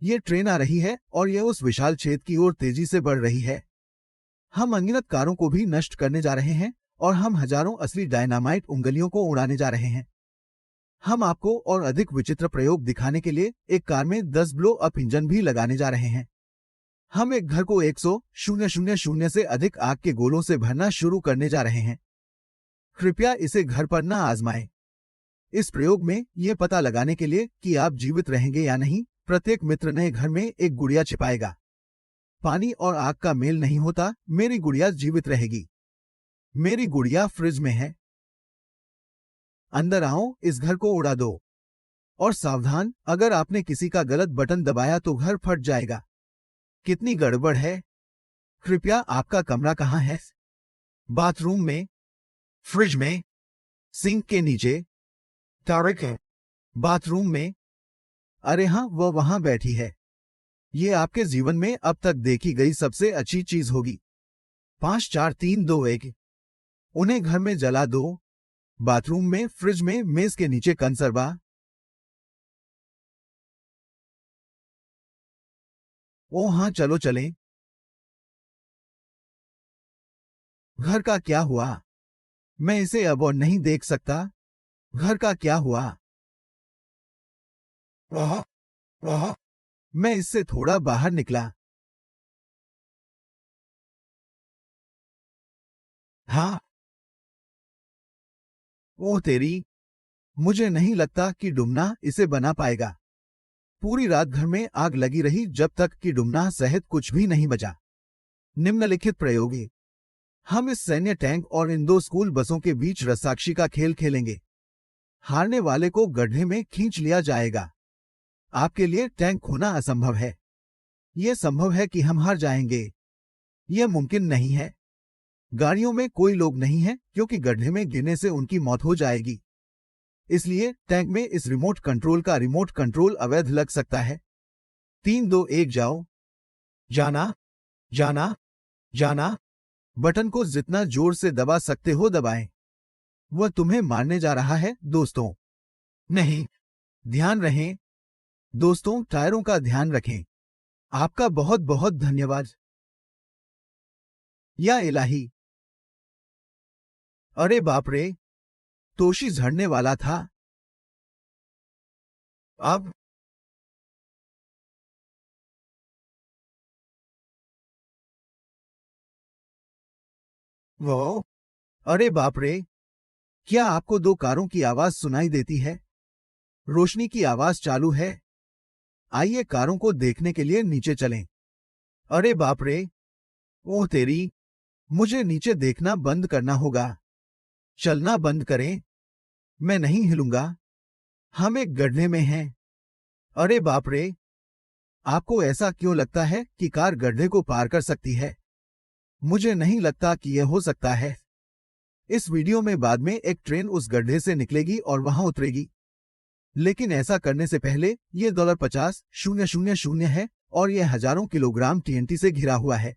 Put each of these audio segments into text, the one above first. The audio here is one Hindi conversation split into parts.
ये ट्रेन आ रही है और यह उस विशाल क्षेत्र की ओर तेजी से बढ़ रही है। हम अनगिनत कारों को भी नष्ट करने जा रहे हैं और हम हजारों असली डायनामाइट उंगलियों को उड़ाने जा रहे हैं। हम आपको और अधिक विचित्र प्रयोग दिखाने के लिए एक कार में 10 ब्लो अप इंजन भी लगाने जा रहे हैं। हम एक घर को 100,000 से अधिक आग के गोलों से भरना शुरू करने जा रहे हैं। कृपया इसे घर पर न आजमाएं। इस प्रयोग में यह पता लगाने के लिए कि आप जीवित रहेंगे या नहीं, प्रत्येक मित्र नए घर में एक गुड़िया छिपाएगा। पानी और आग का मेल नहीं होता, मेरी गुड़िया जीवित रहेगी। मेरी गुड़िया फ्रिज में है। अंदर आओ, इस घर को उड़ा दो। और सावधान, अगर आपने किसी का गलत बटन दबाया तो घर फट जाएगा। कितनी गड़बड़ है। कृपया आपका कमरा कहाँ है? बाथरूम में, फ्रिज में, सिंक के नीचे, तारक है। बाथरूम में? अरे हाँ, वह वहां बैठी है। ये आपके जीवन में अब तक देखी गई सबसे अच्छी चीज होगी। 5 4 3 2 1। उन्हें घर में जला दो। बाथरूम में, फ्रिज में, मेज के नीचे कंसर्वा। ओ हाँ, चलो चलें। घर का क्या हुआ? मैं इसे अब और नहीं देख सकता। घर का क्या हुआ? वह, वह। मैं इससे थोड़ा बाहर निकला। हाँ। ओह तेरी, मुझे नहीं लगता कि डुमना इसे बना पाएगा। पूरी रात घर में आग लगी रही जब तक कि डुमना सहित कुछ भी नहीं बचा। निम्नलिखित प्रयोग। हम इस सैन्य टैंक और इन 2 स्कूल बसों के बीच रस्साकशी का खेल खेलेंगे। हारने वाले को गड्ढे में खींच लिया जाएगा। आपके लिए टैंक खोना असंभव है। यह संभव है कि हम हार जाएंगे। यह मुमकिन नहीं है। गाड़ियों में कोई लोग नहीं है क्योंकि गड्ढे में गिरने से उनकी मौत हो जाएगी। इसलिए टैंक में इस रिमोट कंट्रोल का रिमोट कंट्रोल अवैध लग सकता है। 3 2 1 जाओ। जाना, जाना, जाना। बटन को जितना जोर से दबा सकते हो दबाएं। वह तुम्हें मारने जा रहा है दोस्तों। नहीं, ध्यान रहें। दोस्तों, टायरों का ध्यान रखें। आपका बहुत बहुत धन्यवाद। या इलाही। अरे बाप रे, तोशी झड़ने वाला था। अब वो, अरे बाप रे, क्या आपको 2 कारों की आवाज सुनाई देती है? रोशनी की आवाज चालू है। आइए कारों को देखने के लिए नीचे चलें। अरे बाप रे, ओह तेरी, मुझे नीचे देखना बंद करना होगा। चलना बंद करें। मैं नहीं हिलूंगा। हम एक गड्ढे में हैं। अरे बाप रे, आपको ऐसा क्यों लगता है कि कार गड्ढे को पार कर सकती है? मुझे नहीं लगता कि यह हो सकता है। इस वीडियो में बाद में एक ट्रेन उस गड्ढे से निकलेगी और वहां उतरेगी। लेकिन ऐसा करने से पहले ये $50,000 है और यह हजारों किलोग्राम टीएनटी से घिरा हुआ है।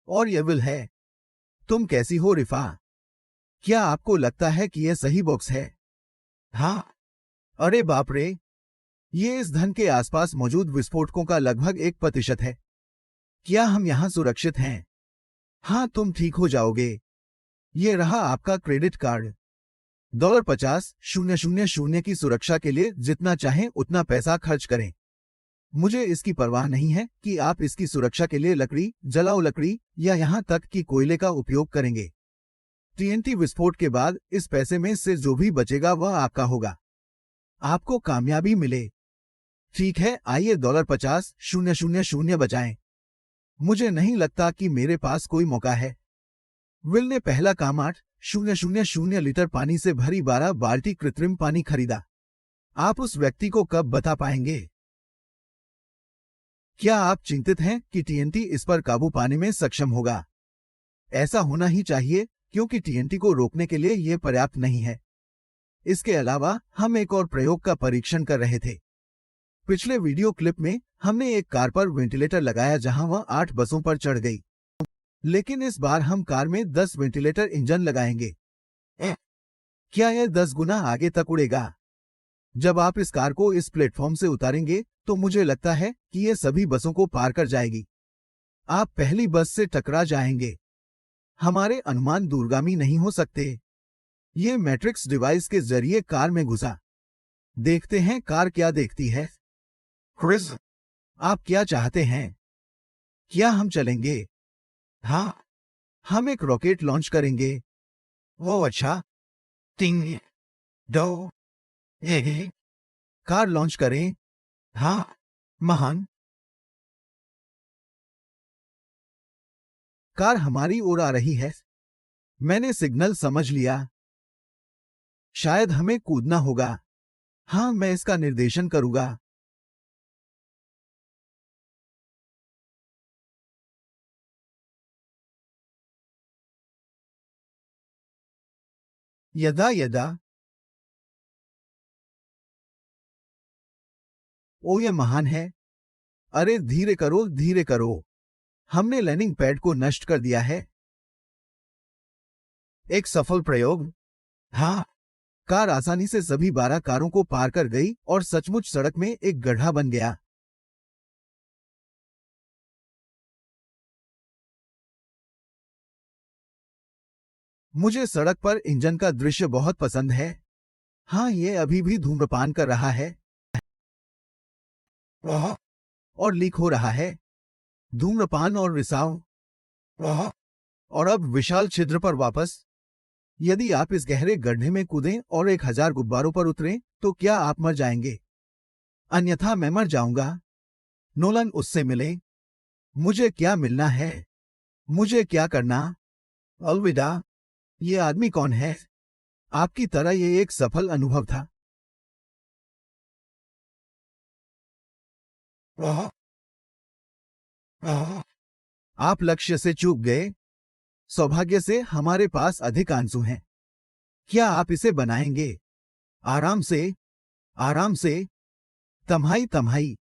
और यह विल है। तुम कैसी हो रिफा? क्या आपको लगता है कि यह सही बॉक्स है? हाँ। अरे बाप रे, ये इस धन के आसपास मौजूद विस्फोटकों का लगभग 1% है। क्या हम यहां सुरक्षित हैं? हाँ, तुम ठीक हो जाओगे। ये रहा आपका क्रेडिट कार्ड। $50,000 की सुरक्षा के लिए जितना चाहें उतना पैसा खर्च करें। मुझे इसकी परवाह नहीं है कि आप इसकी सुरक्षा के लिए लकड़ी, जलाऊ लकड़ी या यहां तक कि कोयले का उपयोग करेंगे। टीएनटी विस्फोट के बाद इस पैसे में से जो भी बचेगा वह आपका होगा। आपको कामयाबी मिले। ठीक है, आइए $50,000 बचाएं। मुझे नहीं लगता कि मेरे पास कोई मौका है। विल ने पहला काम 8,000 लीटर पानी से भरी 12 बाल्टी कृत्रिम पानी खरीदा। आप उस व्यक्ति को कब बता पाएंगे? क्या आप चिंतित हैं कि टीएनटी इस पर काबू पाने में सक्षम होगा? ऐसा होना ही चाहिए क्योंकि टीएनटी को रोकने के लिए यह पर्याप्त नहीं है। इसके अलावा हम एक और प्रयोग का परीक्षण कर रहे थे। पिछले वीडियो क्लिप में हमने एक कार पर वेंटिलेटर लगाया जहां वह 8 बसों पर चढ़ गई। लेकिन इस बार हम कार में 10 वेंटिलेटर इंजन लगाएंगे। क्या यह 10 गुना आगे तक उड़ेगा? जब आप इस कार को इस प्लेटफॉर्म से उतारेंगे तो मुझे लगता है कि ये सभी बसों को पार कर जाएगी। आप पहली बस से टकरा जाएंगे। हमारे अनुमान दूरगामी नहीं हो सकते। ये मैट्रिक्स डिवाइस के जरिए कार में घुसा। देखते हैं कार क्या देखती है। क्रिस, आप क्या चाहते हैं? क्या हम चलेंगे? हाँ, हम एक रॉकेट लॉन्च करेंगे। वो अच्छा। 3, 2, 1। कार लॉन्च करें। हाँ, महान। कार हमारी ओर आ रही है। मैंने सिग्नल समझ लिया। शायद हमें कूदना होगा। हाँ, मैं इसका निर्देशन करूंगा। यदा यदा। ओ, ये महान है। अरे धीरे करो, धीरे करो। हमने लैंडिंग पैड को नष्ट कर दिया है। एक सफल प्रयोग। हाँ, कार आसानी से सभी 12 कारों को पार कर गई और सचमुच सड़क में एक गड्ढा बन गया। मुझे सड़क पर इंजन का दृश्य बहुत पसंद है। हाँ, ये अभी भी धूम्रपान कर रहा है। वाह। और लीक हो रहा है। धूम्रपान और रिसाव। वाह। और अब विशाल छिद्र पर वापस। यदि आप इस गहरे गड्ढे में कूदें और 1000 गुब्बारों पर उतरें तो क्या आप मर जाएंगे? अन्यथा मैं मर जाऊंगा। नोलन, उससे मिले। मुझे क्या मिलना है? मुझे क्या करना? अलविदा। ये आदमी कौन है? आपकी तरह ये एक सफल अनुभव था। वाह। वाह। आप लक्ष्य से चूक गए। सौभाग्य से हमारे पास अधिक आंसू हैं। क्या आप इसे बनाएंगे? आराम से, आराम से, तम्हाई तम्हाई।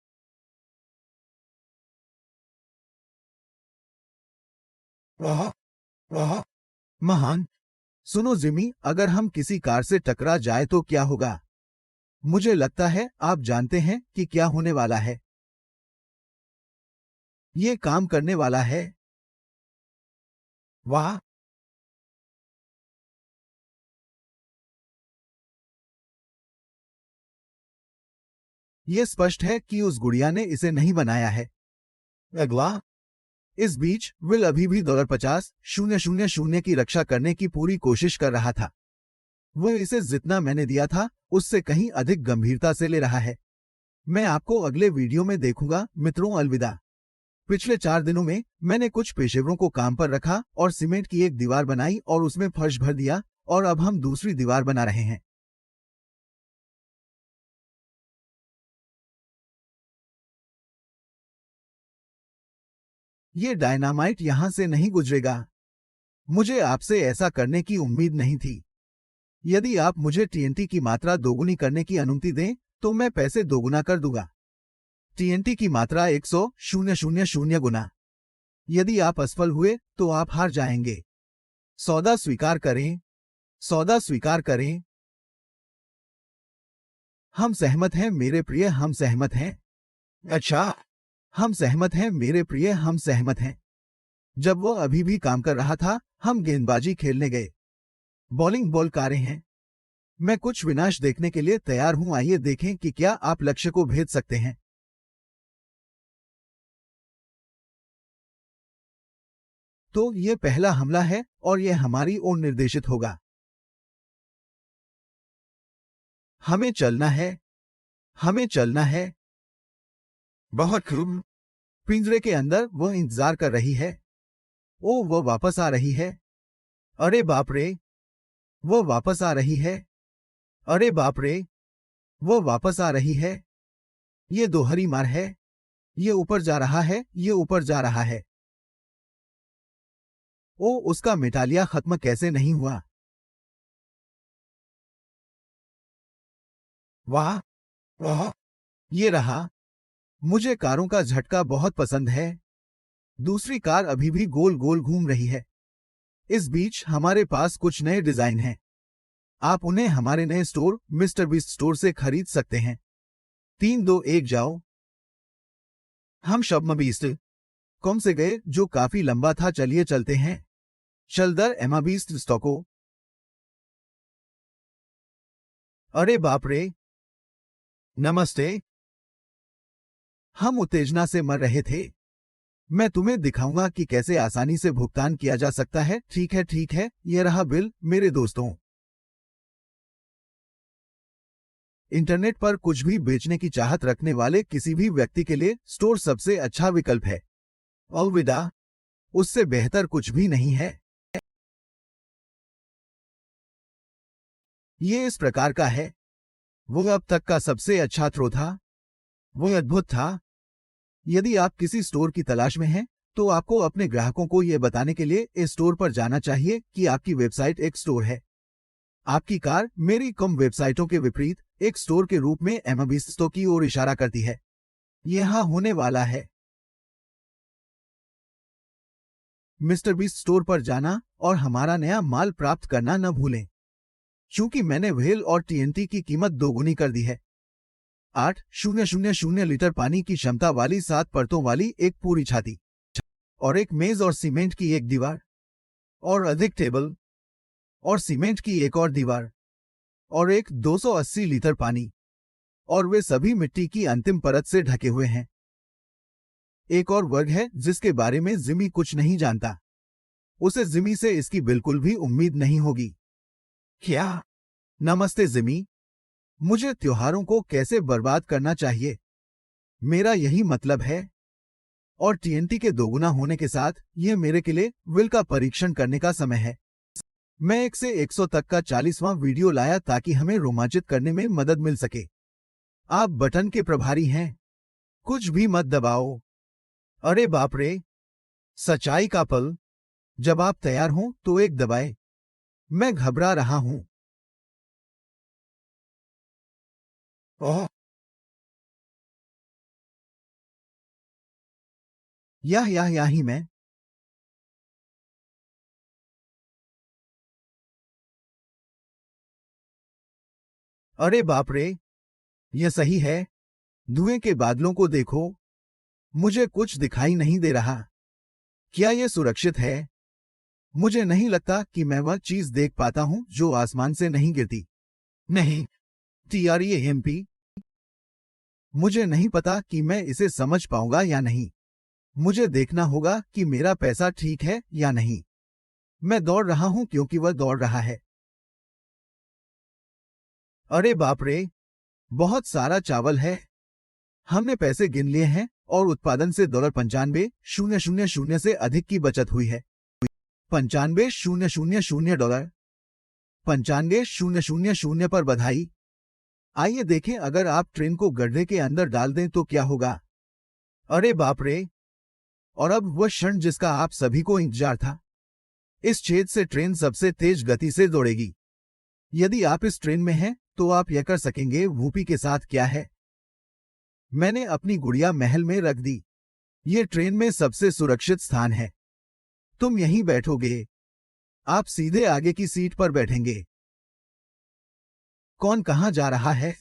वाह। वाह। महान। सुनो जिमी, अगर हम किसी कार से टकरा जाए तो क्या होगा? मुझे लगता है आप जानते हैं कि क्या होने वाला है। ये काम करने वाला है। वाह। यह स्पष्ट है कि उस गुड़िया ने इसे नहीं बनाया है। अगला। इस बीच विल अभी भी $50,000 की रक्षा करने की पूरी कोशिश कर रहा था। वह इसे जितना मैंने दिया था उससे कहीं अधिक गंभीरता से ले रहा है। मैं आपको अगले वीडियो में देखूंगा मित्रों। अलविदा। पिछले 4 दिनों में मैंने कुछ पेशेवरों को काम पर रखा और सीमेंट की एक दीवार बनाई और उसमें फर्श भर दिया और अब हम दूसरी दीवार बना रहे हैं। ये डायनामाइट यहां से नहीं गुजरेगा। मुझे आपसे ऐसा करने की उम्मीद नहीं थी। यदि आप मुझे टीएनटी की मात्रा दोगुनी करने की अनुमति दें तो मैं पैसे दोगुना कर दूंगा। टीएनटी की मात्रा 100,000 गुना। यदि आप असफल हुए तो आप हार जाएंगे। सौदा स्वीकार करें। सौदा स्वीकार करें। हम सहमत हैं मेरे प्रिय, हम सहमत हैं। अच्छा। हम सहमत हैं मेरे प्रिय, हम सहमत हैं। जब वो अभी भी काम कर रहा था हम गेंदबाजी खेलने गए। बॉलिंग बॉल कारें हैं। मैं कुछ विनाश देखने के लिए तैयार हूं। आइए देखें कि क्या आप लक्ष्य को भेद सकते हैं। तो ये पहला हमला है और यह हमारी ओर निर्देशित होगा। हमें चलना है। हमें चलना है। बहुत खूब। पिंजरे के अंदर वह इंतजार कर रही है। ओ, वह वापस आ रही है। अरे बाप रे! वह वापस आ रही है। अरे बाप रे! वह वापस आ रही है। ये दोहरी मार है। ये ऊपर जा रहा है, ये ऊपर जा रहा है। ओ, उसका मेटालिया खत्म कैसे नहीं हुआ? वाह। वाह। ये रहा। मुझे कारों का झटका बहुत पसंद है। दूसरी कार अभी भी गोल गोल घूम रही है। इस बीच हमारे पास कुछ नए डिजाइन हैं। आप उन्हें हमारे नए स्टोर मिस्टर बीस्ट स्टोर से खरीद सकते हैं। 3 2 1 जाओ। हम शब्म बीस्ट कॉम से गए जो काफी लंबा था। चलिए चलते हैं। शलदर एमा बीस्ट स्टॉको। अरे बाप रे। नमस्ते। हम उत्तेजना से मर रहे थे। मैं तुम्हें दिखाऊंगा कि कैसे आसानी से भुगतान किया जा सकता है। ठीक है, यह रहा बिल। मेरे दोस्तों, इंटरनेट पर कुछ भी बेचने की चाहत रखने वाले किसी भी व्यक्ति के लिए स्टोर सबसे अच्छा विकल्प है। अलविदा, उससे बेहतर कुछ भी नहीं है। ये इस प्रकार का है। वो अब तक का सबसे अच्छा थ्रो था। वो अद्भुत था। यदि आप किसी स्टोर की तलाश में हैं, तो आपको अपने ग्राहकों को यह बताने के लिए इस स्टोर पर जाना चाहिए कि आपकी वेबसाइट एक स्टोर है। आपकी कार मेरी कम वेबसाइटों के विपरीत एक स्टोर के रूप में एमाबिस्तो की ओर इशारा करती है। यह होने वाला है। मिस्टर बीस्ट स्टोर पर जाना और हमारा नया माल प्राप्त करना न भूलें। चूंकि मैंने व्हेल और टीएनटी की कीमत दोगुनी कर दी है। 8,000 लीटर पानी की क्षमता वाली 7 परतों वाली एक पूरी छाती और एक मेज और सीमेंट की एक दीवार और अधिक टेबल और सीमेंट की एक और दीवार और एक 280 लीटर पानी, और वे सभी मिट्टी की अंतिम परत से ढके हुए हैं। एक और वर्ग है जिसके बारे में जिमी कुछ नहीं जानता। उसे जिमी से इसकी बिल्कुल भी उम्मीद नहीं होगी। क्या? नमस्ते जिमी। मुझे त्योहारों को कैसे बर्बाद करना चाहिए, मेरा यही मतलब है। और टीएनटी के दोगुना होने के साथ यह मेरे के लिए विल का परीक्षण करने का समय है। मैं 1 से 100 तक का 40वां वीडियो लाया ताकि हमें रोमांचित करने में मदद मिल सके। आप बटन के प्रभारी हैं। कुछ भी मत दबाओ। अरे बाप रे। सच्चाई का पल। जब आप तैयार हों तो एक दबाएं। मैं घबरा रहा हूं। ओह, यह ही मैं। अरे बाप रे। यह सही है। धुएं के बादलों को देखो। मुझे कुछ दिखाई नहीं दे रहा। क्या यह सुरक्षित है? मुझे नहीं लगता कि मैं वह चीज देख पाता हूं जो आसमान से नहीं गिरती। नहीं। TREMP। मुझे नहीं पता कि मैं इसे समझ पाऊंगा या नहीं। मुझे देखना होगा कि मेरा पैसा ठीक है या नहीं। मैं दौड़ रहा हूं क्योंकि वह दौड़ रहा है। अरे बाप रे। बहुत सारा चावल है। हमने पैसे गिन लिए हैं और उत्पादन से $95,000 से अधिक की बचत हुई है। $95,000। $95,000 पर बधाई। आइए देखें अगर आप ट्रेन को गड्ढे के अंदर डाल दें तो क्या होगा। अरे बाप रे। और अब वह क्षण जिसका आप सभी को इंतजार था। इस छेद से ट्रेन सबसे तेज गति से दौड़ेगी। यदि आप इस ट्रेन में हैं तो आप यह कर सकेंगे। वूपी के साथ क्या है? मैंने अपनी गुड़िया महल में रख दी। ये ट्रेन में सबसे सुरक्षित स्थान है। तुम यहीं बैठोगे। आप सीधे आगे की सीट पर बैठेंगे। कौन कहां जा रहा है?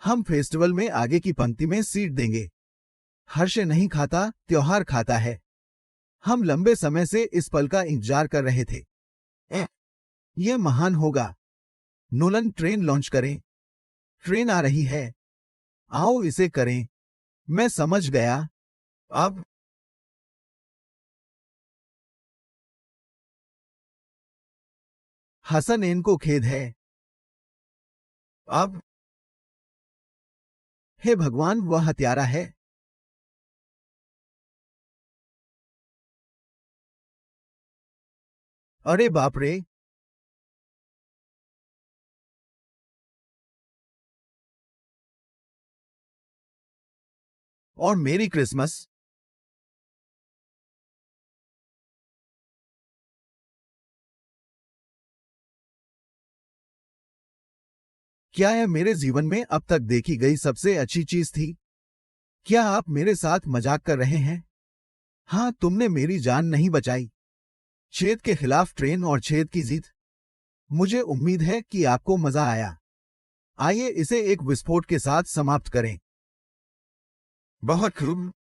हम फेस्टिवल में आगे की पंक्ति में सीट देंगे। हर्ष नहीं खाता, त्योहार खाता है। हम लंबे समय से इस पल का इंतजार कर रहे थे। यह महान होगा। नोलन, ट्रेन लॉन्च करें। ट्रेन आ रही है। आओ इसे करें। मैं समझ गया। अब हसनैन को खेद है। अब हे भगवान, वह हत्यारा है। अरे बाप रे। और मेरी क्रिसमस। क्या यह मेरे जीवन में अब तक देखी गई सबसे अच्छी चीज थी? क्या आप मेरे साथ मजाक कर रहे हैं? हाँ, तुमने मेरी जान नहीं बचाई। छेद के खिलाफ ट्रेन और छेद की जीत। मुझे उम्मीद है कि आपको मजा आया। आइए इसे एक विस्फोट के साथ समाप्त करें। बहुत खूब।